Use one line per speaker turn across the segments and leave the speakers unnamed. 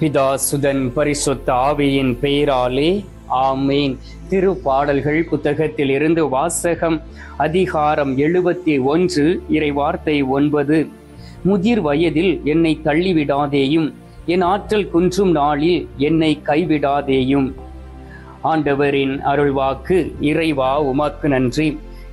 பிதா சுதன் பரிசுத்த ஆவியின் பெயராலே ஆமேன். திருப்பாடல்கள் புத்தகத்தில் இருந்து வாசகம். அதிகாரம் 71, இறைவார்த்தை 9. முதிர் வயதில் என்னை தள்ளிவிடாதேயும், என் ஆற்றல் குன்றும் நாளில் என்னை கைவிடாதேயும். ஆண்டவரின் அருள்வாக்கு. இறைவா உமக்கு நன்றி.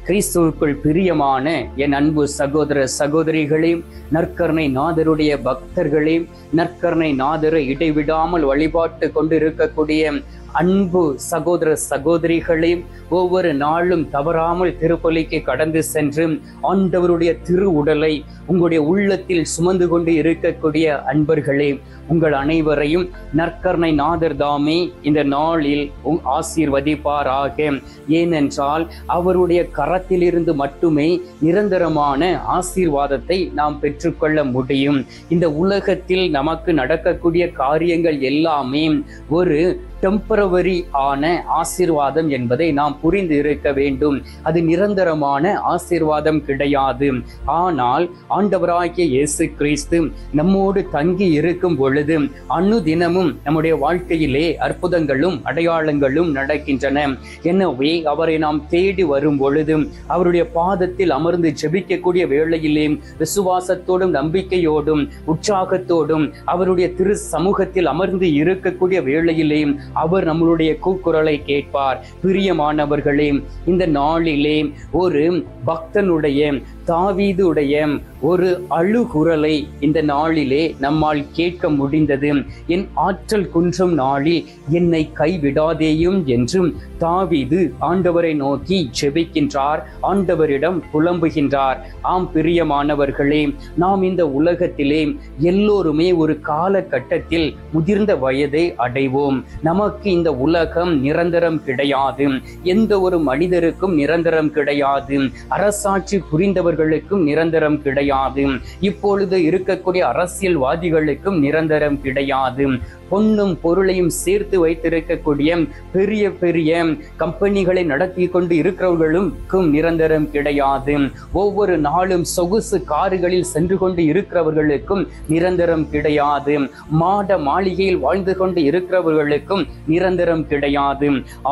கிறிஸ்துவுக்குள் பிரியமான என் அன்பு சகோதர சகோதரிகளே, நற்கருணை நாதருடைய பக்தர்களே, நற்கருணை நாதரை இடைவிடாமல் வழிபாட்டு கொண்டு இருக்கக்கூடிய அன்பு சகோதர சகோதரிகளே, ஒவ்வொரு நாளும் தவறாமல் திருப்பலிக்கு கடந்து சென்று ஆண்டவருடைய திரு உடலை உங்களுடைய உள்ளத்தில் சுமந்து கொண்டு இருக்கக்கூடிய அன்பர்களே, உங்கள் அனைவரையும் நற்கருணை நாதர் தாமே இந்த நாளில் ஆசீர்வதிப்பாராக. ஏனென்றால் அவருடைய கரத்திலிருந்து மட்டுமே நிரந்தரமான ஆசீர்வாதத்தை நாம் பெற்றுக்கொள்ள முடியும். இந்த உலகத்தில் நமக்கு நடக்கக்கூடிய காரியங்கள் எல்லாமே ஒரு டெம்பரவரி ஆன ஆசீர்வாதம் என்பதை நாம் புரிந்து இருக்க வேண்டும். அது நிரந்தரமான ஆசீர்வாதம் கிடையாது. ஆனால் ஆண்டவராகிய இயேசு கிறிஸ்து நம்மோடு தங்கி இருக்கும் பொழுது அனுதினமும் நம்முடைய வாழ்க்கையிலே அற்புதங்களும் அடையாளங்களும் நடக்கின்றன. எனவே அவரை நாம் தேடி வரும் பொழுது, அவருடைய பாதத்தில் அமர்ந்து ஜெபிக்கக்கூடிய வேளையிலே விசுவாசத்தோடும் நம்பிக்கையோடும் உற்சாகத்தோடும் அவருடைய திரு சமூகத்தில் அமர்ந்து இருக்கக்கூடிய வேளையிலே அவர் நம்மளுடைய கூக்குரலை கேட்பார். பிரியமானவர்களே, இந்த நாளிலே ஒரு பக்தனுடைய, தாவீதுடைய ஒரு அழுகுரலை இந்த நாளிலே நம்மால் கேட்க முடிந்தது. என் ஆற்றல் குன்றும் நாளில் என்னை கைவிடாதேயும் என்றும் தாவீது ஆண்டவரை நோக்கி ஜெபிக்கின்றார், ஆண்டவரிடம் புலம்புகின்றார். ஆம் பிரியமானவர்களே, நாம் இந்த உலகத்திலே எல்லோருமே ஒரு காலகட்டத்தில் முதிர்ந்த வயதை அடைவோம். நமக்கு இந்த உலகம் நிரந்தரம் கிடையாது. எந்த ஒரு மனிதருக்கும் நிரந்தரம் கிடையாது. அரசாட்சி புரிந்தவர்களுக்கும் நிரந்தரம் கிடையாது. இப்பொழுது இருக்கக்கூடிய அரசியல்வாதிகளுக்கும் நிரந்தரம் கிடையாது. பொன்னும் பொருளையும் சேர்த்து வைத்திருக்கக்கூடிய பெரிய பெரிய கம்பெனிகளை நடத்தி கொண்டு இருக்கிறவர்களுக்கும் நிரந்தரம் கிடையாது. ஒவ்வொரு நாளும் சொகுசு கார்களில் சென்று கொண்டு இருக்கிறவர்களுக்கும் நிரந்தரம் கிடையாது. மாட மாளிகையில் வாழ்ந்து கொண்டு இருக்கிறவர்களுக்கும் நிரந்தரம் கிடையாது.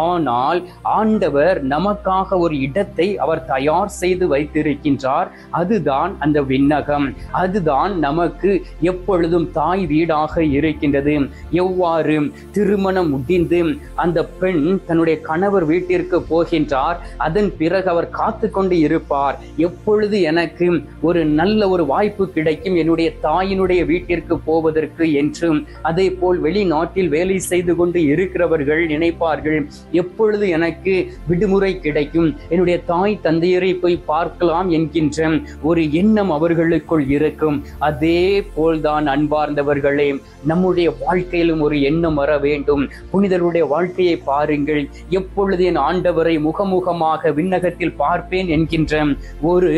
ஆனால் ஆண்டவர் நமக்காக ஒரு இடத்தை அவர் தயார் செய்து வைத்திருக்கின்றார். அதுதான் அந்த விண்ணகம். அதுதான் நமக்கு எப்பொழுதும் தாய் வீடாக இருக்கின்றது. எவ்வாறு திருமணம் முடிந்து அந்த பெண் தன்னுடைய கணவர் வீட்டிற்கு போகின்றார், அதன் பிறகு அவர் காத்து கொண்டு இருப்பார், எப்பொழுது எனக்கு ஒரு நல்ல ஒரு வாய்ப்பு கிடைக்கும் என்னுடைய தாயினுடைய வீட்டிற்கு போவதற்கு என்று. அதே போல் வெளிநாட்டில் வேலை செய்து கொண்டு இருக்கிறவர்கள் நினைப்பார்கள், எப்பொழுது எனக்கு விடுமுறை கிடைக்கும், என்னுடைய தாய் தந்தையரை போய் பார்க்கலாம் என்கின்ற ஒரு எண்ணம் அவர்களுக்குள் இருக்கும். அதே போல்தான் அன்பார்ந்தவர்களே, நம்முடைய வாழ்க்கையிலும் ஒரு எண்ணம் வர வேண்டும். புனிதருடைய வாழ்க்கையை பாருங்கள். எப்பொழுது என் ஆண்டவரை முகமுகமாக விண்ணகத்தில் பார்ப்பேன் என்கின்ற ஒரு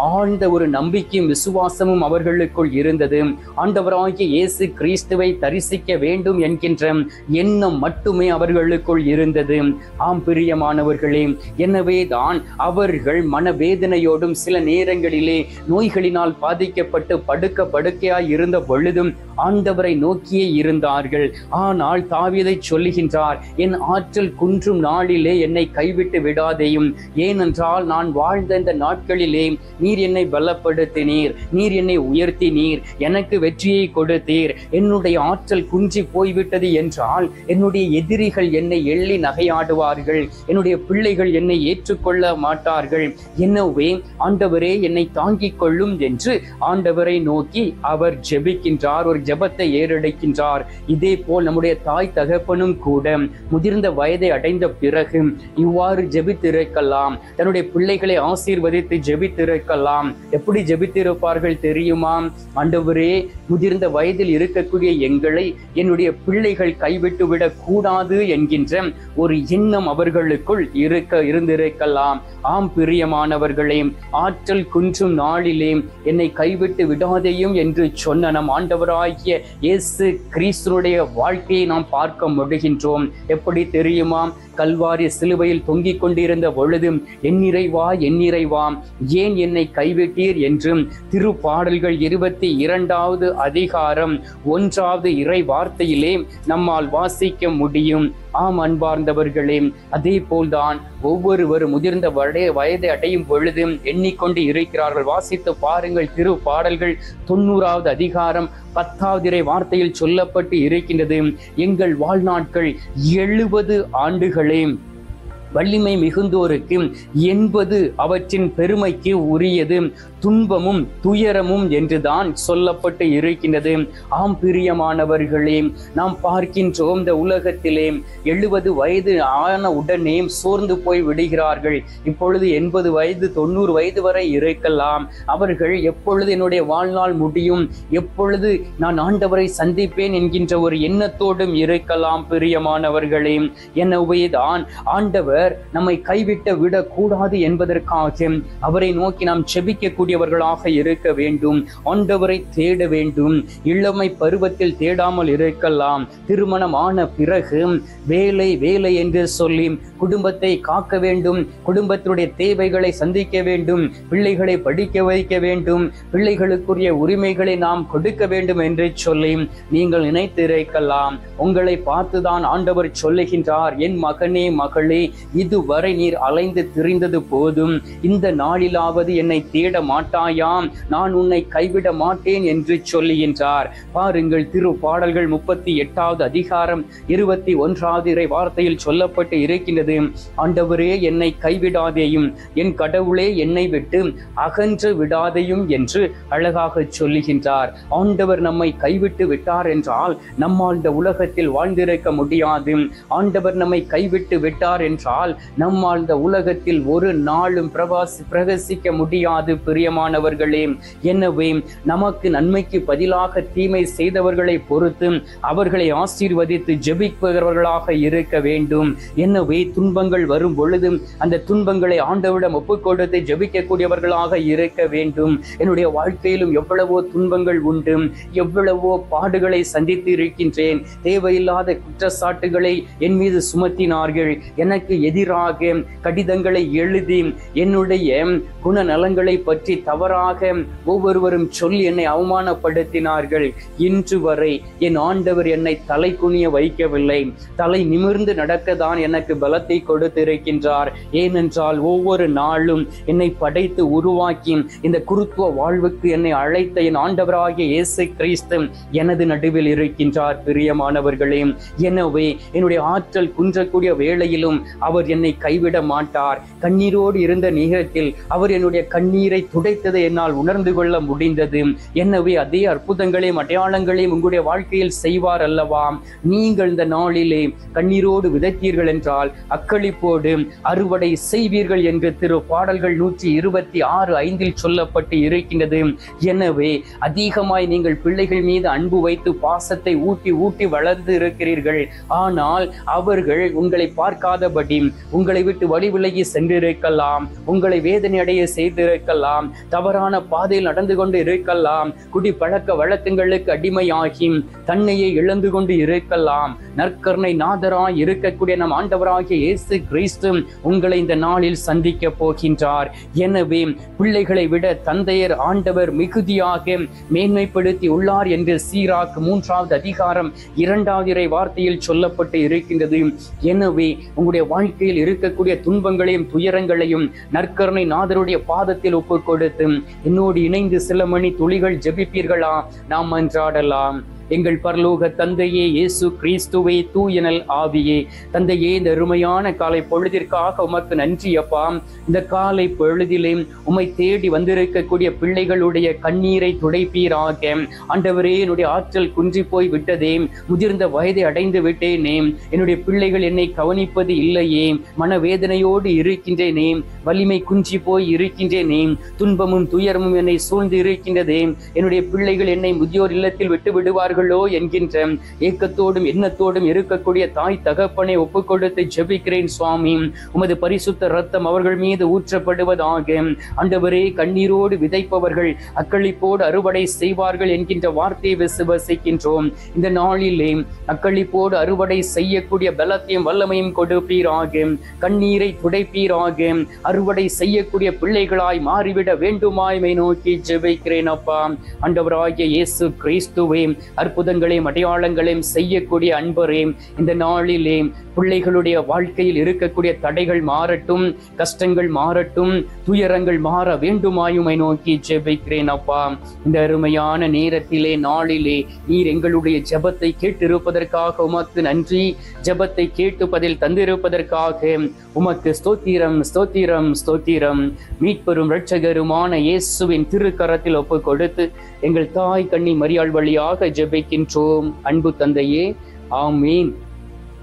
ஆழ்ந்த ஒரு நம்பிக்கையும் விசுவாசமும் அவர்களுக்குள் இருந்தது. ஆண்டவராகிய இயேசு கிறிஸ்துவை தரிசிக்க வேண்டும் என்கின்ற எண்ணம் மட்டுமே அவர்களுக்குள் இருந்தது. ஆம் பிரியமானவர்களே, எனவே தான் அவர்கள் மனவேதனையோடும் சில நேரங்களிலே நோய்களினால் பாதிக்கப்பட்டு படுக்கையாய் இருந்த பொழுதும் ஆண்டவரை நோக்கியே இருந்தார்கள். ஆனால் தாவீதை சொல்லுகின்றார், என் ஆற்றல் குன்றும் நாளிலே என்னை கைவிட்டு விடாதேயும். ஏனென்றால் நான் வாழ்ந்த இந்த நாட்களிலே நீர் என்னை பலப்படுத்தினீர், நீர் என்னை உயர்த்தினீர், எனக்கு வெற்றியை கொடுத்தீர். என்னுடைய ஆற்றல் குன்றி போய்விட்டது என்றால் என்னுடைய எதிரிகள் என்னை எள்ளி நகையாடுவார்கள், என்னுடைய பிள்ளைகள் என்னை ஏற்றுக்கொள்ள மாட்டார்கள். எனவே ஆண்டவரே என்னை தாங்கிக் கொள்ளும் என்று ஆண்டவரை நோக்கி அவர் ஜெபிக்கின்றார், ஒரு ஜெபத்தை ஏறெடுக்கின்றார். இதே போல் நம்முடைய தாய் தகப்பனும் கூட முதிர்ந்த வயதை அடைந்த பிறகு இவ்வாறு ஜெபித்திருக்கலாம். தன்னுடைய பிள்ளைகளை ஆசீர்வதித்து ஜெபித்திருக்கலாம். எப்படி ஜெபித்திருப்பார்கள் தெரியுமா? ஆண்டவரே, முதிர்ந்த வயதில் இருக்கக்கூடிய எங்களை என்னுடைய பிள்ளைகள் கைவிட்டு விடக் கூடாது என்கின்ற ஒரு எண்ணம் அவர்களுக்குள் இருந்திருக்கலாம். ஆம் பிரியமானவர்களே, ஆற்றல் குன்றும் நாளிலே என்னை கைவிட்டு விடாதேயும் என்று சொன்ன நம் ஆண்டவராகிய இயேசு கிறிஸ்துவினுடைய ஆண்டவருடைய வாழ்க்கையை நாம் பார்க்க முடிகின்றோம். எப்படி தெரியுமா? கல்வாரி சிலுவையில் தொங்கிக் கொண்டிருந்த பொழுது என் இறைவா ஏன் என்னை கைவிட்டீர் என்றும் திருப்பாடல்கள் 22வது அதிகாரம் 1வது இறை வார்த்தையிலே நம்மால் வாசிக்க முடியும். ஆம் அன்பார்ந்தவர்களே, அதே போல்தான் ஒவ்வொருவரும் முதிர்ந்த வயதை அடையும் பொழுது எண்ணிக்கொண்டு இருக்கிறார்கள். வாசித்து பாருங்கள், திருப்பாடல்கள் 90வது அதிகாரம் 10வது இறை வார்த்தையில் சொல்லப்பட்டு இருக்கின்றது. எங்கள் வாழ்நாட்கள் 70 ஆண்டுகளே, வலிமை மிகுந்தோருக்கு 80 அவற்றின் பெருமைக்கு உரியது, துன்பமும் துயரமும் என்றுதான் சொல்லப்பட்டு இருக்கின்றது. ஆம் பிரியமானவர்களே, நாம் பார்க்கின்றோம் இந்த உலகத்திலே 70 வயது ஆன உடனே சோர்ந்து போய் விடுகிறார்கள். இப்பொழுது 80 வயது 90 வயது வரை இருக்கலாம். அவர்கள் எப்பொழுது என்னுடைய வாழ்நாள் முடியும், எப்பொழுது நான் ஆண்டவரை சந்திப்பேன் என்கின்ற ஒரு எண்ணத்தோடும் இருக்கலாம். பிரியமானவர்களே, எனவேதான் ஆண்டவர் நம்மை கைவிட்டு விடக்கூடாது என்பதற்காக அவரை நோக்கி நாம் செபிக்கக்கூடியவர்களாக இருக்க வேண்டும். ஆண்டவரை தேட வேண்டும். இளமை பருவத்தில் தேடாமல் இருக்கலாம். திருமணமான பிறகு வேலை என்று சொல்லி குடும்பத்தை காக்க வேண்டும், குடும்பத்தினுடைய தேவைகளை சந்திக்க வேண்டும், பிள்ளைகளை படிக்க வைக்க வேண்டும், பிள்ளைகளுக்குரிய உரிமைகளை நாம் கொடுக்க வேண்டும் என்று சொல்லி நீங்கள் நினைத்திருக்கலாம். உங்களை பார்த்துதான் ஆண்டவர் சொல்லுகின்றார், என் மகனே மகளே, இதுவரை நீர் அலைந்து திரிந்தது போதும், இந்த நாளிலாவது என்னை தேட மாட்டாயாம், நான் உன்னை கைவிட மாட்டேன் என்று சொல்லுகின்றார். பாருங்கள், திருப்பாடல்கள் 38வது அதிகாரம் 21வது இறை வார்த்தையில் சொல்லப்பட்டு இருக்கின்றது. ஆண்டவரே என்னை கைவிடாதேயும், என் கடவுளே என்னை விட்டு அகன்று விடாதேயும் என்று அழகாக சொல்லுகின்றார். ஆண்டவர் நம்மை கைவிட்டு விட்டார் என்றால் நம்மால் இந்த உலகத்தில் வாழ்ந்திருக்க முடியாது. ஆண்டவர் நம்மை கைவிட்டு விட்டார் என்றால் நம்மால் இந்த உலகத்தில் ஒரு நாளும் பிரகாசிக்க முடியாது. பிரியமானவர்களே, எனவே நமக்கு நன்மைக்கு பதிலாக தீமை செய்தவர்களை பொறுத்து அவர்களை ஆசீர்வதித்து ஜெபிப்பவர்களாக இருக்க வேண்டும். எனவே துன்பங்கள் வரும் பொழுது அந்த துன்பங்களை ஆண்டவரிடம் ஒப்புக் கொடுத்து ஜெபிக்கக்கூடியவர்களாக இருக்க வேண்டும். என்னுடைய வாழ்க்கையிலும் எவ்வளவோ துன்பங்கள் உண்டு, எவ்வளவோ பாடுகளை சந்தித்து இருக்கின்றேன். தேவையில்லாத குற்றச்சாட்டுகளை என் மீது சுமத்தினார்கள். எனக்கு எதிராக கடிதங்களை எழுதி என்னுடைய குணநலங்களை பற்றி தவறாக ஒவ்வொருவரும் சொல்லி என்னை அவமானப்படுத்தினார்கள். இன்று வரை என் ஆண்டவர் என்னை தலை குனிய வைக்கவில்லை. தலை நிமிர்ந்து நடக்கத்தான் எனக்கு பலத்தை கொடுத்திருக்கின்றார். ஏனென்றால் ஒவ்வொரு நாளும் என்னை படைத்து உருவாக்கி இந்த குருத்துவ வாழ்வுக்கு என்னை அழைத்த என் ஆண்டவராகிய இயேசு கிறிஸ்து எனது நடுவில் இருக்கின்றார். பிரியமானவர்களே, எனவே என்னுடைய ஆற்றல் குன்றக்கூடிய வேளையிலும் அவர் என்னை கைவிட மாட்டார். கண்ணீரோடு இருந்த நேரத்தில் அவர் என்னுடைய கண்ணீரை துடைத்ததை என்னால் உணர்ந்து கொள்ள முடிந்தது. எனவே அதே அற்புதங்களையும் அடையாளங்களையும் உங்களுடைய வாழ்க்கையில் செய்வார் அல்லவா? நீங்கள் இந்த நாளிலே கண்ணீரோடு விதைத்தீர்கள் என்றால் அக்களிப்போடு அறுவடை செய்வீர்கள் என்று திருப்பாடல்கள் 126:5 சொல்லப்பட்டு இருக்கின்றது. எனவே அதிகமாய் நீங்கள் பிள்ளைகள் மீது அன்பு வைத்து பாசத்தை ஊட்டி வளர்ந்து இருக்கிறீர்கள். ஆனால் அவர்கள் உங்களை பார்க்காதபடி உங்களை விட்டு வழி விலகி சென்றிருக்கலாம், உங்களை வேதனை அடைய செய்திருக்கலாம், தவறான பாதையில் நடந்து கொண்டு இருக்கலாம், குடி பழக்க வழக்கங்களுக்கு அடிமையாகி தன்னையே இழந்து கொண்டு இருக்கலாம். நற்கருணை நாதராய் இருக்கக்கூடிய நம் ஆண்டவராகிய இயேசு கிறிஸ்து உங்களை இந்த நாளில் சந்திக்க போகின்றார். எனவே பிள்ளைகளை விட தந்தையர் ஆண்டவர் மிகுதியாக மேன்மைப்படுத்தி உள்ளார் என்று சீராக் 3வது அதிகாரம் 2வது இறை வார்த்தையில் சொல்லப்பட்டு இருக்கின்றது. எனவே உங்களுடைய வாழ்க்கையில் இருக்கக்கூடிய துன்பங்களையும் துயரங்களையும் நற்கருணை நாதருடைய பாதத்தில் ஒப்புக் கொடுத்து என்னோடு இணைந்து சில மணி துளிகள் ஜெபிப்பீர்களா? நாம் மன்றாடலாம். எங்கள் பரலோக தந்தையே, இயேசு கிறிஸ்துவே, தூயனல் ஆவியே, தந்தையே, இந்த அருமையான காலை பொழுதிற்காக உமக்கு நன்றி அப்பா. இந்த காலை பொழுதிலே உம்மை தேடி வந்திருக்கக்கூடிய பிள்ளைகளுடைய கண்ணீரை துடைப்பீராக. ஆண்டவரே, என்னுடைய ஆற்றல் குன்றி போய் விட்டதே, முதிர்ந்த வயதை அடைந்து விட்டேனே, என்னுடைய பிள்ளைகள் என்னை கவனிப்பது இல்லையே, மனவேதனையோடு இருக்கின்றேனே, வலிமை குன்றி போய் இருக்கின்றேனே, துன்பமும் துயரமும் என்னை சூழ்ந்து இருக்கின்றதே, என்னுடைய பிள்ளைகள் என்னை முதியோர் இல்லத்தில் விட்டு விடுவார்கள் விடுவார்களோ என்கின்ற ஏக்கத்தோடும் எண்ணத்தோடும் இருக்கக்கூடிய தாய் தகப்பனை ஒப்பு கொடுத்து ஜெபிக்கிறேன் சுவாமி. உமது பரிசுத்த ரத்தம் அவர்கள் மீது ஊற்றப்படுவதாக. ஆண்டவரே, கண்ணீரோடு விதைப்பவர்கள் அக்களிப்போடு அறுவடை செய்வார்கள் என்கின்ற வார்த்தையை விசுவசிக்கின்றோம். இந்த நாளிலே அக்களிப்போடு அறுவடை செய்யக்கூடிய பலத்தையும் வல்லமையும் கொடுப்பீராக. கண்ணீரை துடைப்பீராக. அறுவடை செய்யக்கூடிய பிள்ளைகளாய் மாறிவிட வேண்டுமாய்மை நோக்கி ஜெபிக்கிறேன் அப்பா. ஆண்டவராகிய இயேசு கிறிஸ்துவே, அற்புதங்களையும் அடையாளங்களையும் செய்யக்கூடிய அன்பரே, இந்த நாளிலே பிள்ளைகளுடைய வாழ்க்கையில் இருக்கக்கூடிய தடைகள் மாறட்டும், கஷ்டங்கள் மாறட்டும், துயரங்கள் மாற வேண்டுமாயுமை நோக்கி ஜெபிக்கிறேன் அப்பா. இந்த அருமையான நேரத்திலே நாளிலே நீர் எங்களுடைய ஜெபத்தை கேட்டிருப்பதற்காக உமக்கு நன்றி. ஜெபத்தை கேட்டு பதில் தந்திருப்பதற்காக உமக்கு ஸ்தோத்திரம், ஸ்தோத்திரம், ஸ்தோத்திரம். மீட்பெரும் இரட்சகருமான இயேசுவின் திருக்கரத்தில் ஒப்பு கொடுத்து எங்கள் தாய் கன்னி மரியாள் வழியாக ஜெபிக்கின்றோம். அன்பு தந்தையே, ஆமீன்.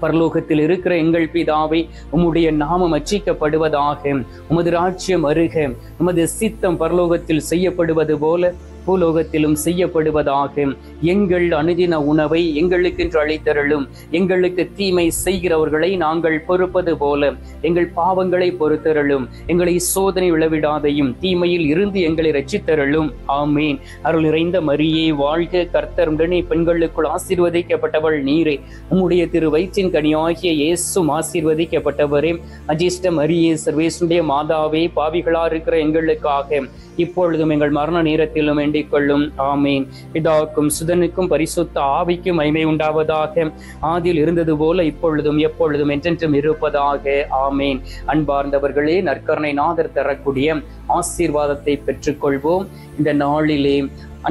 பரலோகத்தில் இருக்கிற எங்கள் பிதாவே, உம்முடைய நாமம் அர்ச்சிக்கப்படுவதாக. உமது ராஜ்யம் வருக. உமது சித்தம் பரலோகத்தில் செய்யப்படுவது போல பூலோகத்திலும் செய்யப்படுவதாக. எங்கள் அனுதின உணவை எங்களுக்கென்று அளித்தருளும். எங்களுக்கு தீமை செய்கிறவர்களை நாங்கள் பொறுப்பது போல எங்கள் பாவங்களை பொறுத்தருளும். எங்களை சோதனை விழவிடாதையும் தீமையில் இருந்து எங்களை ரட்சித்தருளும். ஆமீன். அருள் நிறைந்த மரியே வாழ்க, கர்த்தர் உடனே பெண்களுக்குள் ஆசீர்வதிக்கப்பட்டவள் நீரே. உம்முடைய திரு வயிற்றின் கனியாகிய இயேசும் ஆசீர்வதிக்கப்பட்டவரே. அஜிஷ்ட மரியே, சர்வேசுடைய மாதாவே, பாவிகளா இருக்கிற எங்களுக்காக இப்பொழுதும் எங்கள் மரண நேரத்திலும் வேண்டிக் கொள்ளும். ஆமீன். பிதாவுக்கும் சுதனுக்கும் பரிசுத்த ஆவிக்கும் மகிமை உண்டாவதாக. ஆதியில் இருந்தது போல இப்பொழுதும் எப்பொழுதும் என்றென்றும் இருப்பதாக. ஆமீன். அன்பார்ந்தவர்களே, நற்கருணை நாதர் தரக்கூடிய ஆசீர்வாதத்தை பெற்றுக்கொள்வோம். இந்த நாளிலே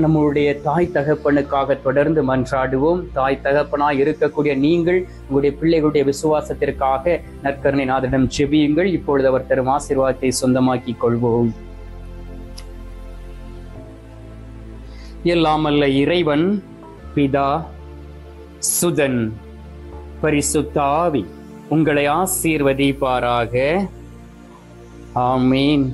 நம்முடைய தாய் தகப்பனுக்காக தொடர்ந்து மன்றாடுவோம். தாய் தகப்பனாய் இருக்கக்கூடிய நீங்கள் உங்களுடைய பிள்ளைகளுடைய விசுவாசத்திற்காக நற்கருணை நாதரிடம் ஜெபியுங்கள். இப்பொழுது அவர் தரும் ஆசீர்வாதத்தை சொந்தமாக்கிக் கொள்வோம். எல்லாமல்ல இறைவன், பிதா, சுதன், பரிசுத்த ஆவி உங்களை ஆசீர்வதிப்பாராக. ஆமீன்.